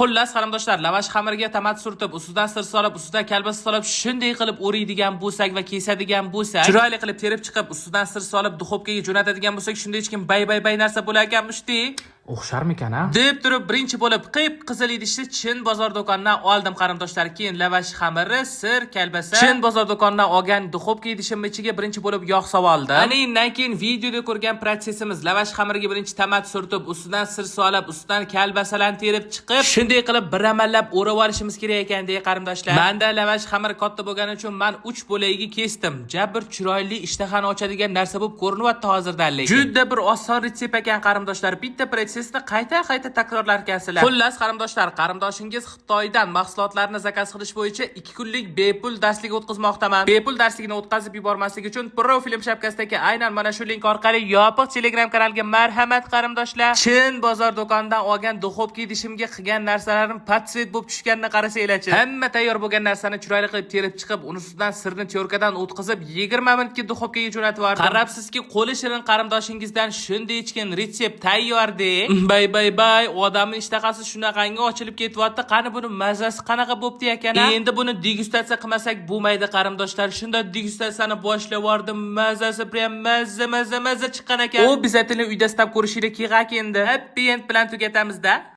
Xullas, qarindoshlar, lavash xamiriga tomat surtib, ustidan sir solib, ustidan kalbasa solib, shunday qilib o'riydigan bo'lsak va kesadigan bo'lsak, chiroyli qilib terib chiqib, ustidan sir solib, duxovkaga jo'natadigan bo'lsak, shunda hech kim bay narsa bo'lar ekanmish-da. O'xsharmikan a? deb turib birinchi bo'lib qip-qizil idishni Chin bozor do'konidan oldim qarindoshlar. Keyin lavash xamiri, sir, kalbasa Chin bozor do'konidan olgan duxovka idishimning ichiga birinchi bo'lib yog' soldim. Ana undan keyin videoda ko'rgan protsessimiz lavash xamiriga birinchi tomat surtib, ustidan sir solib, ustidan kalbasalarni terib chiqib, shunday qilib bir amallab o'rab olishimiz kerak ekan dey qarindoshlar. Menda lavash xamiri katta bo'lgani uchun men 3 bo'lagiga kesdim. Jabr chiroyli ishtahani ochadigan narsa bo'lib ko'rinyapti hozirdan lekin. Juda bir oson retsept ekan qarindoshlar. Bitta qayta takrorlar ekansizlar. Xullas qarindoshlar, qarindoshingiz Xitoydan mahsulotlarni zakaz qilish bo'yicha 2 kunlik bepul darslik o'tkazmoqdaman. Bepul darslikni o'tkazib yubormaslik uchun profil shapkasidagi aynan mana shu link orqali yopiq Telegram kanaliga marhamat qarindoshlar. Chin bozor do'konidan olgan duxovka idishimga qilgan narsalarim patsvet bo'lib tushganini qarasanglarchi. Hamma tayyor bo'lgan narsani chiroyli qilib terib chiqib, uni ustidan sirni teorkadan o'tkazib 20 minutga duxovkaga jo'natib yubordim. Qarabsizki, qo'li shirin qarindoshingizdan shunday ichgan retsept tayyor-de. Bay, odamning ishtahasi shunaqangi ochilib ketyapti. Qani buni mazasi qanaqa bo'pti ekan? Endi buni degustatsiya qilmasak bo'lmaydi qarindoshlar. Shunda degustatsiyani boshlab yubordim. Mazasi prям mazza chiqqan ekan. Obязательно uyda istab ko'rishinglar kerak endi. Happy end bilan tugatamiz-da.